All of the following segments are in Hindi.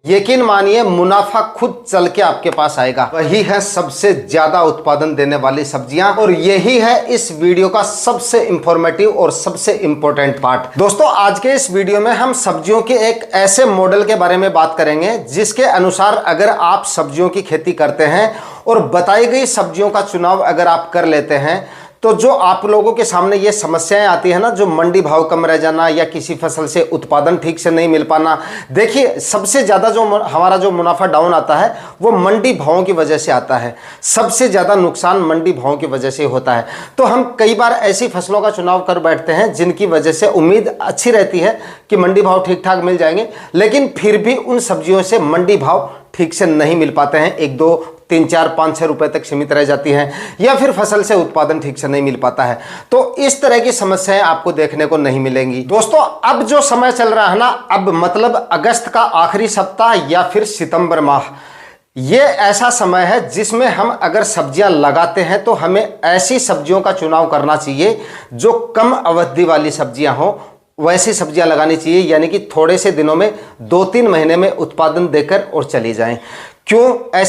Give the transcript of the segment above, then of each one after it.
यकीन मानिए मुनाफा खुद चल के आपके पास आएगा। वही है सबसे ज्यादा उत्पादन देने वाली सब्जियां और यही है इस वीडियो का सबसे इंफॉर्मेटिव और सबसे इंपॉर्टेंट पार्ट। दोस्तों आज के इस वीडियो में हम सब्जियों के एक ऐसे मॉडल के बारे में बात करेंगे जिसके अनुसार अगर आप सब्जियों की खेती करते हैं और बताई गई सब्जियों का चुनाव अगर आप कर लेते हैं तो जो आप लोगों के सामने ये समस्याएं आती है ना, जो मंडी भाव कम रह जाना या किसी फसल से उत्पादन ठीक से नहीं मिल पाना। देखिए सबसे ज़्यादा जो हमारा जो मुनाफा डाउन आता है वो मंडी भावों की वजह से आता है। सबसे ज़्यादा नुकसान मंडी भावों की वजह से होता है। तो हम कई बार ऐसी फसलों का चुनाव कर बैठते हैं जिनकी वजह से उम्मीद अच्छी रहती है कि मंडी भाव ठीक ठाक मिल जाएंगे, लेकिन फिर भी उन सब्जियों से मंडी भाव ठीक से नहीं मिल पाते हैं। 1, 2, 3, 4, 5, 6 रुपए तक सीमित रह जाती हैं या फिर फसल से उत्पादन ठीक से नहीं मिल पाता है। तो इस तरह की समस्याएं आपको देखने को नहीं मिलेंगी। दोस्तों अब जो समय चल रहा है ना, अब मतलब अगस्त का आखिरी सप्ताह या फिर सितंबर माह, ये ऐसा समय है जिसमें हम अगर सब्जियां लगाते हैं तो हमें ऐसी सब्जियों का चुनाव करना चाहिए जो कम अवधि वाली सब्जियां हो, वैसी सब्जियां लगानी चाहिए, यानी कि थोड़े से दिनों में 2-3 महीने में उत्पादन देकर और चली जाएं। क्यों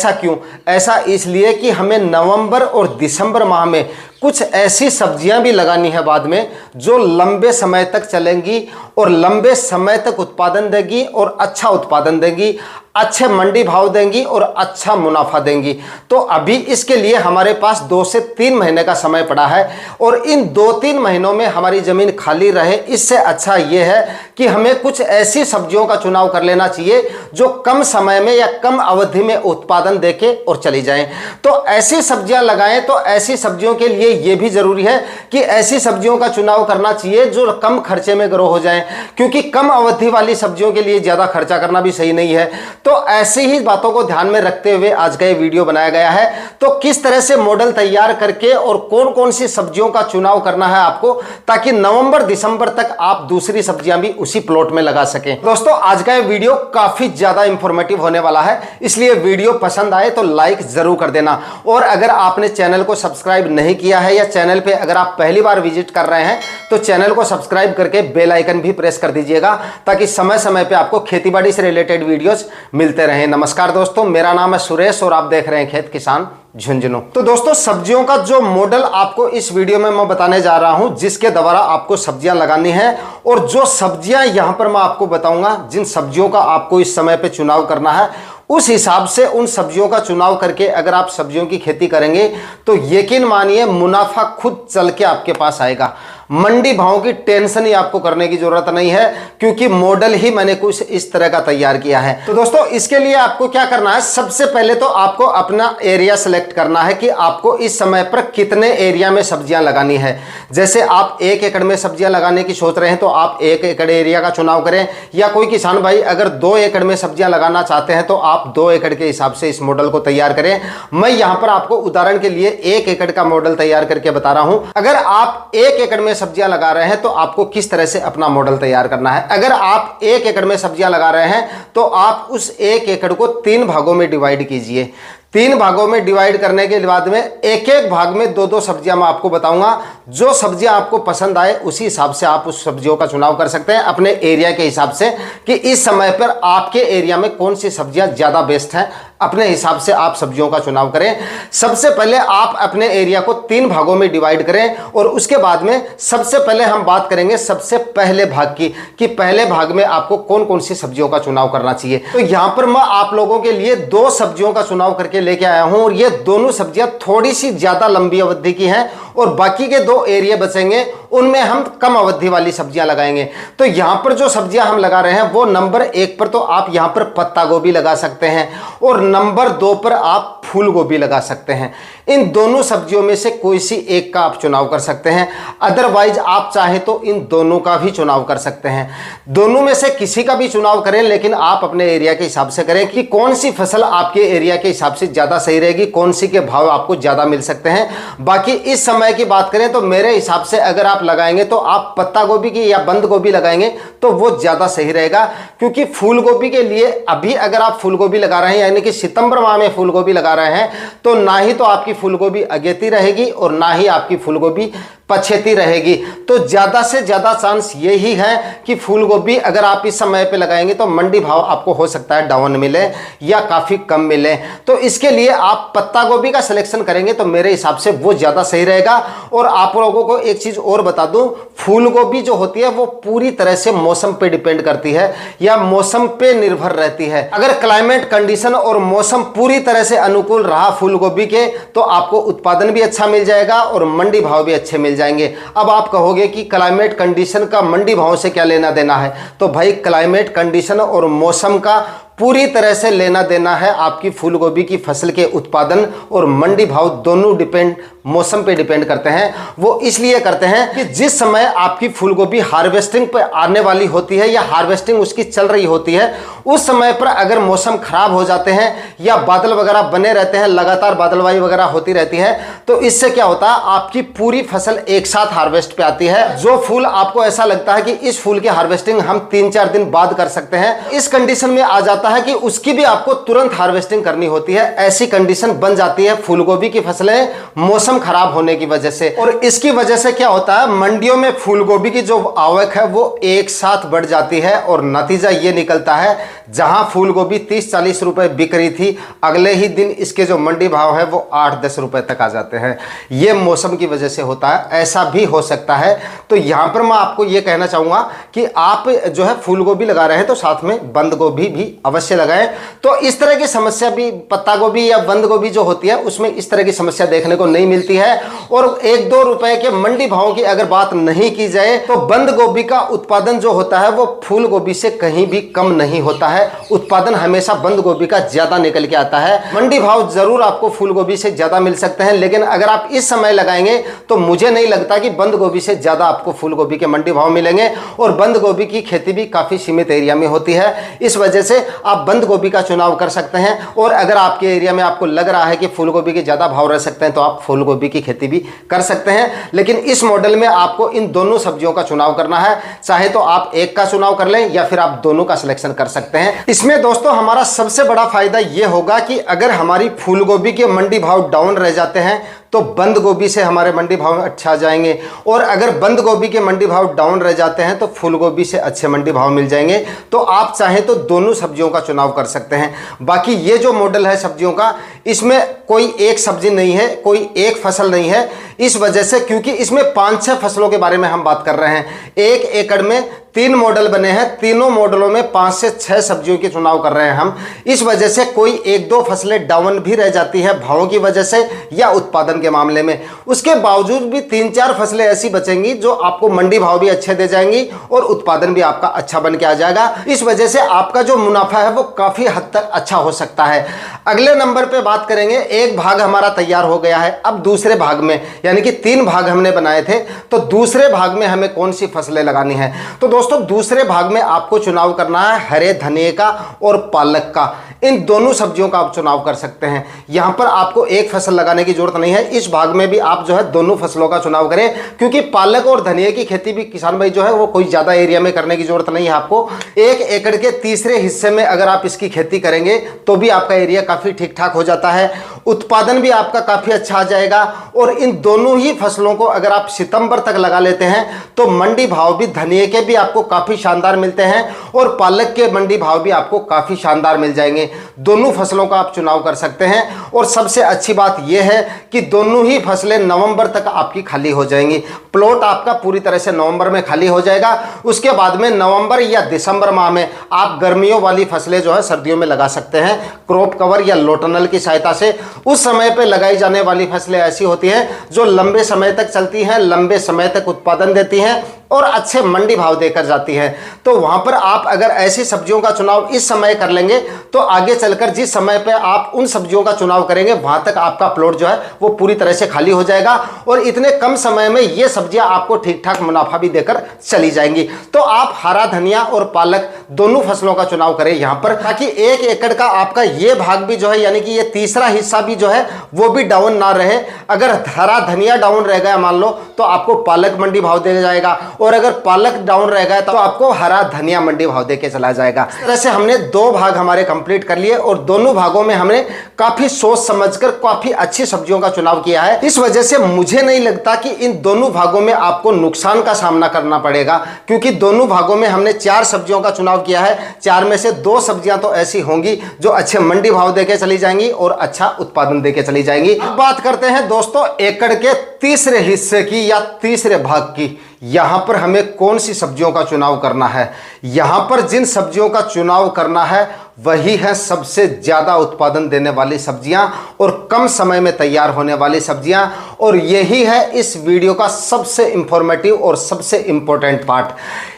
ऐसा इसलिए कि हमें नवंबर और दिसंबर माह में कुछ ऐसी सब्जियां भी लगानी है बाद में जो लंबे समय तक चलेंगी और लंबे समय तक उत्पादन देगी और अच्छा उत्पादन देंगी, अच्छे मंडी भाव देंगी और अच्छा मुनाफा देंगी। तो अभी इसके लिए हमारे पास 2 से 3 महीने का समय पड़ा है और इन 2-3 महीनों में हमारी ज़मीन खाली रहे, इससे अच्छा ये है कि हमें कुछ ऐसी सब्जियों का चुनाव कर लेना चाहिए जो कम समय में या कम अवधि में उत्पादन देके और चली जाएं। तो ऐसी सब्जियां लगाएं। तो ऐसी सब्जियों के लिए ये भी जरूरी है कि ऐसी सब्जियों का चुनाव करना चाहिए जो कम खर्चे में ग्रो हो जाएं, क्योंकि कम अवधि वाली सब्जियों के लिए ज़्यादा खर्चा करना भी सही नहीं है। तो ऐसी ही बातों को ध्यान में रखते हुए आज का ये वीडियो बनाया गया है। तो किस तरह से मॉडल तैयार करके और कौन कौन सी सब्जियों का चुनाव करना है आपको, ताकि नवंबर दिसंबर तक आप दूसरी सब्जियां भी उसी प्लॉट में लगा सकें। दोस्तों आज का ये वीडियो काफी ज्यादा इंफॉर्मेटिव होने वाला है, इसलिए वीडियो पसंद आए तो लाइक जरूर कर देना। और अगर आपने चैनल को सब्सक्राइब नहीं किया है या चैनल पे अगर आप पहली बार विजिट कर रहे हैं तो चैनल को सब्सक्राइब करके बेल आइकन भी प्रेस कर दीजिएगा, ताकि समय समय पे आपको खेतीबाड़ी से रिलेटेड वीडियोस मिलते रहें। नमस्कार दोस्तों, मेरा नाम है सुरेश और आप देख रहे हैं खेत किसान झुंझुनू। तो दोस्तों सब्जियों का जो मॉडल आपको इस वीडियो में मैं बताने जा रहा हूं, जिसके द्वारा आपको सब्जियां लगानी है और जो सब्जियां यहां पर मैं आपको बताऊंगा, जिन सब्जियों का आपको इस समय पे चुनाव करना है, उस हिसाब से उन सब्जियों का चुनाव करके अगर आप सब्जियों की खेती करेंगे तो यकीन मानिए मुनाफा खुद चल के आपके पास आएगा। मंडी भाव की टेंशन ही आपको करने की जरूरत नहीं है, क्योंकि मॉडल ही मैंने कुछ इस तरह का तैयार किया है। तो दोस्तों इसके लिए आपको क्या करना है, सबसे पहले तो आपको अपना एरिया सेलेक्ट करना है कि आपको इस समय पर कितने एरिया में सब्जियां लगानी है। जैसे आप 1 एकड़ में सब्जियां लगाने की सोच रहे हैं तो आप 1 एकड़ एरिया का चुनाव करें, या कोई किसान भाई अगर 2 एकड़ में सब्जियां लगाना चाहते हैं तो आप 2 एकड़ के हिसाब से इस मॉडल को तैयार करें। मैं यहां पर आपको उदाहरण के लिए 1 एकड़ का मॉडल तैयार करके बता रहा हूं। अगर आप 1 एकड़ में सब्जियां लगा रहे हैं तो आपको किस तरह से अपना मॉडल तैयार करना है। अगर आप 1 एकड़ में सब्जियां लगा रहे हैं तो आप उस 1 एकड़ को 3 भागों में डिवाइड कीजिए। 3 भागों में डिवाइड करने के बाद में एक भाग में 2-2 सब्जियां मैं आपको बताऊंगा। जो सब्जियां आपको पसंद आए उसी हिसाब से आप उस सब्जियों का चुनाव कर सकते हैं अपने एरिया के हिसाब से, कि इस समय पर आपके एरिया में कौन सी सब्जियां ज्यादा बेस्ट हैं। अपने हिसाब से आप सब्जियों का चुनाव करें। सबसे पहले आप अपने एरिया को 3 भागों में डिवाइड करें और उसके बाद में सबसे पहले हम बात करेंगे सबसे पहले भाग की, कि पहले भाग में आपको कौन कौन सी सब्जियों का चुनाव करना चाहिए। तो यहां पर मैं आप लोगों के लिए 2 सब्जियों का चुनाव करके लेके आया हूं और ये दोनों सब्जियां थोड़ी सी ज्यादा लंबी अवधि की हैं और बाकी के 2 एरिया बचेंगे उनमें हम कम अवधि वाली सब्जियां लगाएंगे। तो यहां पर जो सब्जियां हम लगा रहे हैं वो नंबर 1 पर तो आप यहां पर पत्ता गोभी लगा सकते हैं और नंबर 2 पर आप फूल गोभी लगा सकते हैं। इन दोनों सब्जियों में से कोई सी एक का आप चुनाव कर सकते हैं, अदरवाइज आप चाहे तो इन दोनों का भी चुनाव कर सकते हैं। दोनों में से किसी का भी चुनाव करें, लेकिन आप अपने एरिया के हिसाब से करें कि कौन सी फसल आपके एरिया के हिसाब से ज्यादा सही रहेगी, कौन सी के भाव आपको ज्यादा मिल सकते हैं। बाकी इस समय की बात करें तो मेरे हिसाब से अगर आप लगाएंगे तो आप पत्ता गोभी की या बंद गोभी लगाएंगे तो वो ज्यादा सही रहेगा, क्योंकि फूल गोभी के लिए अभी अगर आप फूल गोभी लगा रहे हैं यानी कि सितंबर माह में फूल गोभी लगा रहे हैं तो ना ही तो आपकी फूल गोभी अगेती रहेगी और ना ही आपकी फूल गोभी पछेती रहेगी। तो ज्यादा से ज्यादा चांस यही है कि फूल गोभी अगर आप इस समय पे लगाएंगे तो मंडी भाव आपको हो सकता है डाउन मिले या काफी कम मिले। तो इसके लिए आप पत्ता गोभी का सिलेक्शन करेंगे तो मेरे हिसाब से वो ज्यादा सही रहेगा। और आप लोगों को एक चीज और बता दूं, फूल गोभी जो होती है वो पूरी तरह से मौसम पे डिपेंड करती है या मौसम पे निर्भर रहती है। अगर क्लाइमेट कंडीशन और मौसम पूरी तरह से अनुकूल रहा फूल गोभी के तो आपको उत्पादन भी अच्छा मिल जाएगा और मंडी भाव भी अच्छे मिल जाएंगे। अब आप कहोगे कि क्लाइमेट कंडीशन का मंडी भाव से क्या लेना देना है, तो भाई क्लाइमेट कंडीशन और मौसम का पूरी तरह से लेना देना है आपकी फूल गोभी की फसल के उत्पादन और मंडी भाव दोनों डिपेंड मौसम पे डिपेंड करते हैं। वो इसलिए करते हैं कि जिस समय आपकी फूल गोभी हार्वेस्टिंग पे आने वाली होती है या हार्वेस्टिंग उसकी चल रही होती है, उस समय पर अगर मौसम खराब हो जाते हैं या बादल वगैरह बने रहते हैं, लगातार बादलवाई वगैरह होती रहती है, तो इससे क्या होता है आपकी पूरी फसल एक साथ हार्वेस्ट पे आती है। जो फूल आपको ऐसा लगता है कि इस फूल की हार्वेस्टिंग हम 3-4 दिन बाद कर सकते हैं, इस कंडीशन में आ जाता है कि उसकी भी आपको तुरंत हार्वेस्टिंग करनी होती है। ऐसी कंडीशन बन जाती है फूल गोभी की फसलें मौसम खराब होने की वजह से। और इसकी वजह से क्या होता है, मंडियों में फूल गोभी की जो आवक है वो एक साथ बढ़ जाती है और नतीजा ये निकलता है जहां फूल गोभी 30-40 रुपए बिक रही थी, अगले ही दिन इसके जो मंडी भाव है वो 8-10 रुपए तक आ जाते हैं। ये मौसम की वजह से होता है, ऐसा भी हो सकता है। तो यहां पर मैं आपको ये कहना चाहूंगा कि आप जो है फूल गोभी लगा रहे हैं तो साथ में बंद गोभी भी अवश्य लगाएं। तो इस तरह की समस्या भी पत्ता गोभी या बंद गोभी जो होती है उसमें इस तरह की समस्या देखने को नहीं मिलती है। और 1-2 रुपए के मंडी भाव की अगर बात नहीं की जाए तो बंद गोभी का उत्पादन जो होता है वो फूल गोभी से कहीं भी कम नहीं होता है। उत्पादन हमेशा बंद गोभी का ज्यादा निकल के आता है। मंडी भाव जरूर आपको फूल गोभी से ज्यादा मिल सकते हैं, लेकिन अगर आप इस समय लगाएंगे तो मुझे नहीं लगता कि बंद गोभी से ज्यादा आपको फूल गोभी के मंडी भाव मिलेंगे। और बंद गोभी की खेती भी काफी सीमित एरिया में होती है, इस वजह से आप बंद गोभी का चुनाव कर सकते हैं। और अगर आपके एरिया में आपको लग रहा है कि फूल गोभी के ज्यादा भाव रह सकते हैं तो आप फूल गोभी की खेती भी कर सकते हैं। लेकिन इस मॉडल में आपको इन दोनों सब्जियों का चुनाव करना है, चाहे तो आप एक का चुनाव कर लें या फिर आप दोनों का सिलेक्शन कर सकते हैं। इसमें दोस्तों हमारा सबसे बड़ा फायदा यह होगा कि अगर हमारी फूल गोभी के मंडी भाव डाउन रह जाते हैं तो बंद गोभी से हमारे मंडी भाव अच्छा जाएंगे, और अगर बंद गोभी के मंडी भाव डाउन रह जाते हैं तो फूल गोभी से अच्छे मंडी भाव मिल जाएंगे। तो आप चाहें तो दोनों सब्जियों का चुनाव कर सकते हैं। बाकी ये जो मॉडल है सब्जियों का, इसमें कोई एक सब्जी नहीं है, कोई एक फसल नहीं है, इस वजह से क्योंकि इसमें 5-6 फसलों के बारे में हम बात कर रहे हैं। 1 एकड़ में 3 मॉडल बने हैं, तीनों मॉडलों में 5 से 6 सब्जियों के चुनाव कर रहे हैं हम। इस वजह से कोई 1-2 फसलें डाउन भी रह जाती है भावों की वजह से या उत्पादन के मामले में, उसके बावजूद भी 3-4 फसलें ऐसी बचेंगी जो आपको मंडी भाव भी अच्छे दे जाएंगी और उत्पादन भी आपका अच्छा बन के आ जाएगा। इस वजह से आपका जो मुनाफा है वो काफी हद तक अच्छा हो सकता है। अगले नंबर पे बात करेंगे, एक भाग हमारा तैयार हो गया है, अब दूसरे भाग में यानी कि 3 भाग हमने बनाए थे, तो दूसरे भाग में हमें कौन सी फसलें लगानी है। तो दोस्तों दूसरे भाग में आपको चुनाव करना है हरे धनिए का और पालक का। इन दोनों सब्जियों का आप चुनाव कर सकते हैं। यहां पर आपको एक फसल लगाने की जरूरत नहीं है, इस भाग में भी आप जो है दोनों फसलों का चुनाव करें, क्योंकि पालक और धनिए की खेती भी किसान भाई जो है वो कोई ज्यादा एरिया में करने की जरूरत नहीं है आपको। 1 एकड़ के तीसरे हिस्से में अगर आप इसकी खेती करेंगे तो भी आपका एरिया काफी ठीक ठाक हो जाता है, उत्पादन भी आपका काफी अच्छा आ जाएगा। और इन दोनों ही फसलों को अगर आप सितंबर तक लगा लेते हैं तो मंडी भाव भी धनिए के भी आपको काफी शानदार मिलते हैं और पालक के मंडी भाव भी आपको काफी शानदार मिल जाएंगे। दोनों फसलों का आप चुनाव कर सकते हैं। और सबसे अच्छी बात यह है कि दोनों ही फसलें नवंबर तक आपकी खाली हो जाएंगी। प्लॉट आपका पूरी तरह से नवंबर में खाली हो जाएगा। उसके बाद में नवंबर या दिसंबर माह में आप गर्मियों वाली फसलें जो है सर्दियों में लगा सकते हैं क्रॉप कवर या लोटनल की सहायता से। उस समय पे लगाई जाने वाली फसलें ऐसी होती हैं जो लंबे समय तक चलती हैं, लंबे समय तक उत्पादन देती हैं और अच्छे मंडी भाव देकर जाती है। तो वहां पर आप अगर ऐसी सब्जियों का चुनाव इस समय कर लेंगे तो आगे चलकर जिस समय पे आप उन सब्जियों का चुनाव करेंगे वहां तक आपका प्लॉट जो है वो पूरी तरह से खाली हो जाएगा और इतने कम समय में ये सब्जियां आपको ठीक ठाक मुनाफा भी देकर चली जाएंगी। तो आप हरा धनिया और पालक दोनों फसलों का चुनाव करें यहां पर, ताकि 1 एकड़ का आपका ये भाग भी जो है यानी कि ये तीसरा हिस्सा भी जो है वो भी डाउन ना रहे। अगर हरा धनिया डाउन रह गया मान लो तो आपको पालक मंडी भाव दे जाएगा और अगर पालक डाउन रहेगा तो आपको हरा धनिया मंडी भाव देके चला जाएगा। इस तरह से हमने 2 भाग हमारे कंप्लीट कर लिए और दोनों भागों में हमने काफी सोच समझकर काफी अच्छी सब्जियों का चुनाव किया है। इस वजह से मुझे नहीं लगता कि इन दोनों भागों में आपको नुकसान का सामना करना पड़ेगा, क्योंकि दोनों भागों में हमने 4 सब्जियों का चुनाव किया है। 4 में से 2 सब्जियां तो ऐसी होंगी जो अच्छे मंडी भाव देके चली जाएंगी और अच्छा उत्पादन देके चली जाएंगी। अब बात करते हैं दोस्तों एकड़ के तीसरे हिस्से की या तीसरे भाग की। यहां पर हमें कौन सी सब्जियों का चुनाव करना है? यहां पर जिन सब्जियों का चुनाव करना है वही है सबसे ज्यादा उत्पादन देने वाली सब्जियां और कम समय में तैयार होने वाली सब्जियां, और यही है इस वीडियो का सबसे इंफॉर्मेटिव और सबसे इंपॉर्टेंट पार्ट।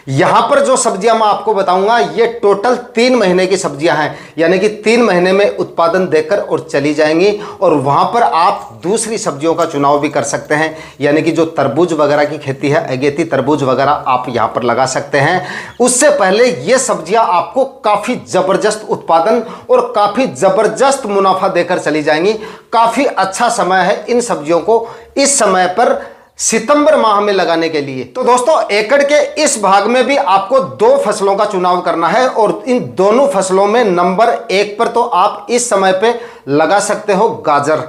यहां पर जो सब्जियां मैं आपको बताऊंगा ये टोटल 3 महीने की सब्जियां हैं, यानी कि 3 महीने में उत्पादन देकर और चली जाएंगी। और वहां पर आप दूसरी सब्जियों का चुनाव भी कर सकते हैं, यानी कि जो तरबूज वगैरह की खेती है, अगेती तरबूज वगैरह आप यहां पर लगा सकते हैं। उससे पहले ये सब्जियां आपको काफी जबरदस्त उत्पादन और काफी जबरदस्त मुनाफा देकर चली जाएंगी। काफी अच्छा समय है इन सब्जियों को इस समय पर सितंबर माह में लगाने के लिए। तो दोस्तों एकड़ के इस भाग में भी आपको 2 फसलों का चुनाव करना है और इन दोनों फसलों में नंबर 1 पर तो आप इस समय पे लगा सकते हो गाजर।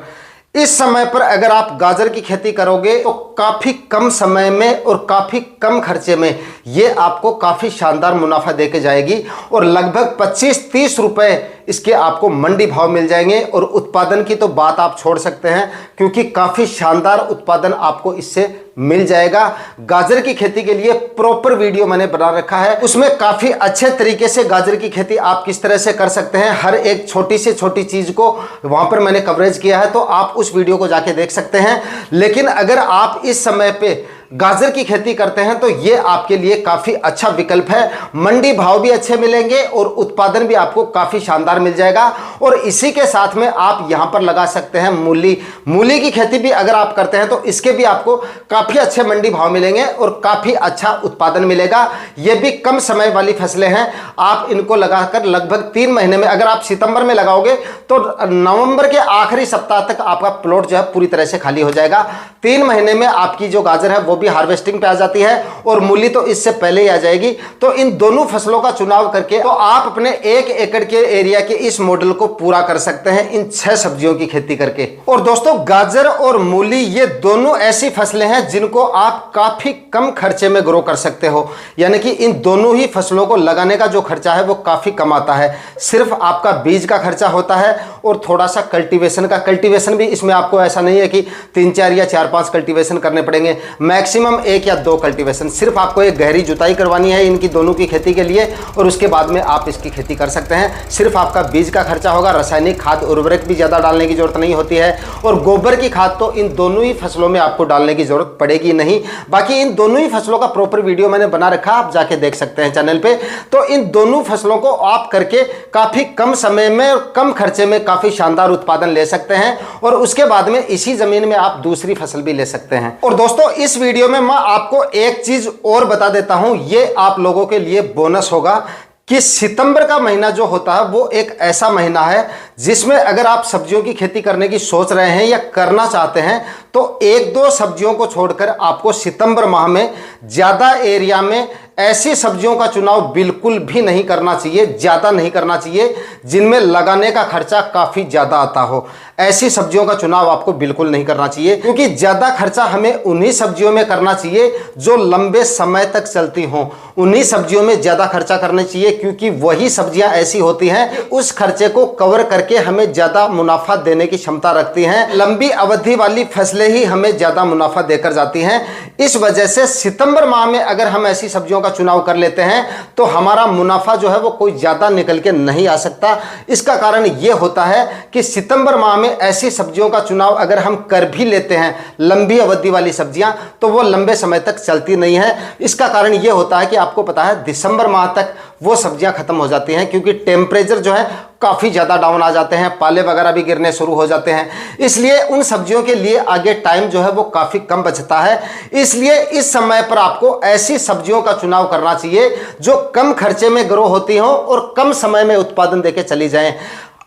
इस समय पर अगर आप गाजर की खेती करोगे तो काफी कम समय में और काफी कम खर्चे में ये आपको काफी शानदार मुनाफा देके जाएगी और लगभग 25-30 रुपए इसके आपको मंडी भाव मिल जाएंगे। और उत्पादन की तो बात आप छोड़ सकते हैं, क्योंकि काफी शानदार उत्पादन आपको इससे मिल जाएगा। गाजर की खेती के लिए प्रॉपर वीडियो मैंने बना रखा है, उसमें काफी अच्छे तरीके से गाजर की खेती आप किस तरह से कर सकते हैं, हर एक छोटी से छोटी चीज को वहां पर मैंने कवरेज किया है, तो आप उस वीडियो को जाके देख सकते हैं। लेकिन अगर आप इस समय पे गाजर की खेती करते हैं तो ये आपके लिए काफी अच्छा विकल्प है। मंडी भाव भी अच्छे मिलेंगे और उत्पादन भी आपको काफी शानदार मिल जाएगा। और इसी के साथ में आप यहां पर लगा सकते हैं मूली। मूली की खेती भी अगर आप करते हैं तो इसके भी आपको काफी अच्छे मंडी भाव मिलेंगे और काफी अच्छा उत्पादन मिलेगा। ये भी कम समय वाली फसलें हैं, आप इनको लगाकर लगभग 3 महीने में, अगर आप सितंबर में लगाओगे तो नवंबर के आखिरी सप्ताह तक आपका प्लॉट जो है पूरी तरह से खाली हो जाएगा। 3 महीने में आपकी जो गाजर है वो भी हार्वेस्टिंग पे आ जाती है और मूली तो इससे पहले ही आ जाएगी। तो इन दोनों फसलों का चुनाव करके तो आप अपने 1 एकड़ के एरिया के इस मॉडल को पूरा कर सकते हैं इन 6 सब्जियों की खेती करके। और दोस्तों गाजर और मूली ये दोनों ऐसी फसलें हैं जिनको आप काफी कम खर्चे में ग्रो कर सकते हो, यानी कि इन दोनों ही फसलों को लगाने का जो खर्चा है वो काफी कम आता है। सिर्फ आपका बीज का खर्चा होता है और थोड़ा सा कल्टीवेशन का। कल्टीवेशन भी इसमें आपको ऐसा नहीं है कि 3-4 या 4-5 कल्टीवेशन करने पड़ेंगे, मैक्सिमम 1 या 2 कल्टीवेशन। सिर्फ आपको एक गहरी जुताई करवानी है इनकी दोनों की खेती के लिए और उसके बाद में आप इसकी खेती कर सकते हैं। सिर्फ आपका बीज का खर्चा होगा, रासायनिक खाद उर्वरक भी ज़्यादा डालने की जरूरत नहीं होती है और गोबर की खाद तो इन दोनों ही फसलों में आपको डालने की जरूरत पड़ेगी नहीं। बाकी इन दोनों ही फसलों का प्रॉपर वीडियो मैंने बना रखा, आप जाके देख सकते हैं चैनल पे। तो इन दोनों फसलों को आप करके काफ़ी कम समय में और कम खर्चे में काफ़ी शानदार उत्पादन ले सकते हैं और उसके बाद में इसी ज़मीन में आप दूसरी फसल भी ले सकते हैं। और दोस्तों इस वीडियो में मैं आपको एक चीज और बता देता हूं, ये आप लोगों के लिए बोनस होगा कि सितंबर का महीना जो होता है वो एक ऐसा महीना है जिसमें अगर आप सब्जियों की खेती करने की सोच रहे हैं या करना चाहते हैं तो 1-2 सब्जियों को छोड़कर आपको सितंबर माह में ज्यादा एरिया में ऐसी सब्जियों का चुनाव बिल्कुल भी नहीं करना चाहिए, ज्यादा नहीं करना चाहिए जिनमें लगाने का खर्चा काफी ज्यादा आता हो। ऐसी सब्जियों का चुनाव आपको बिल्कुल नहीं करना चाहिए, क्योंकि ज्यादा खर्चा हमें उन्हीं सब्जियों में करना चाहिए जो लंबे समय तक चलती हों। उन्हीं सब्जियों में ज्यादा खर्चा करना चाहिए, क्योंकि वही सब्जियां ऐसी होती हैं उस खर्चे को कवर करके हमें ज्यादा मुनाफा देने की क्षमता रखती हैं। लंबी अवधि वाली फसलें ही हमें ज्यादा मुनाफा देकर जाती हैं। इस वजह से सितंबर माह में अगर हम ऐसी सब्जियों का चुनाव कर लेते हैं तो हमारा मुनाफा जो है वो कोई ज्यादा निकल के नहीं आ सकता। इसका कारण यह होता है कि सितंबर माह में ऐसी सब्जियों का चुनाव अगर हम कर भी लेते हैं, लंबी अवधि वाली सब्जियां, तो वो लंबे समय तक चलती नहीं है। इसका कारण यह होता है कि आपको पता है दिसंबर माह तक वो सब्जियां खत्म हो जाती हैं, क्योंकि टेम्परेचर जो है काफ़ी ज़्यादा डाउन आ जाते हैं, पाले वगैरह भी गिरने शुरू हो जाते हैं। इसलिए उन सब्जियों के लिए आगे टाइम जो है वो काफ़ी कम बचता है। इसलिए इस समय पर आपको ऐसी सब्जियों का चुनाव करना चाहिए जो कम खर्चे में ग्रो होती हों और कम समय में उत्पादन देके चली जाएं।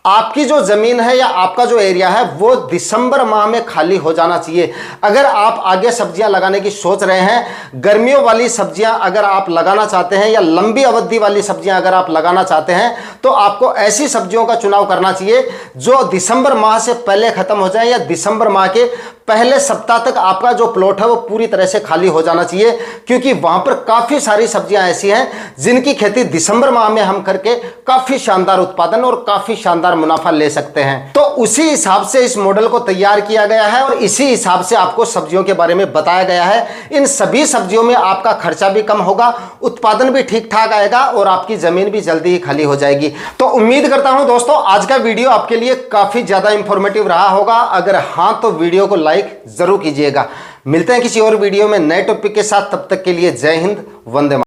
आपकी जो जमीन है या आपका जो एरिया है वो दिसंबर माह में खाली हो जाना चाहिए। अगर आप आगे सब्जियां लगाने की सोच रहे हैं, गर्मियों वाली सब्जियां अगर आप लगाना चाहते हैं या लंबी अवधि वाली सब्जियां अगर आप लगाना चाहते हैं, तो आपको ऐसी सब्जियों का चुनाव करना चाहिए जो दिसंबर माह से पहले खत्म हो जाए या दिसंबर माह के पहले सप्ताह तक आपका जो प्लॉट है वो पूरी तरह से खाली हो जाना चाहिए, क्योंकि वहां पर काफी सारी सब्जियां ऐसी हैं जिनकी खेती दिसंबर माह में हम करके काफी शानदार उत्पादन और काफी शानदार मुनाफा ले सकते हैं। तो उसी हिसाब से इस मॉडल को तैयार किया गया है और इसी हिसाब से आपको सब्जियों के बारे में बताया गया है। इन सभी सब्जियों में आपका खर्चा भी कम होगा, उत्पादन भी ठीक ठाक आएगा और आपकी जमीन भी जल्दी ही खाली हो जाएगी। तो उम्मीद करता हूं दोस्तों आज का वीडियो आपके लिए काफी ज्यादा इंफॉर्मेटिव रहा होगा। अगर हां तो वीडियो को लाइक जरूर कीजिएगा। मिलते हैं किसी और वीडियो में नए टॉपिक के साथ, तब तक के लिए जय हिंद, वंदे मातरम।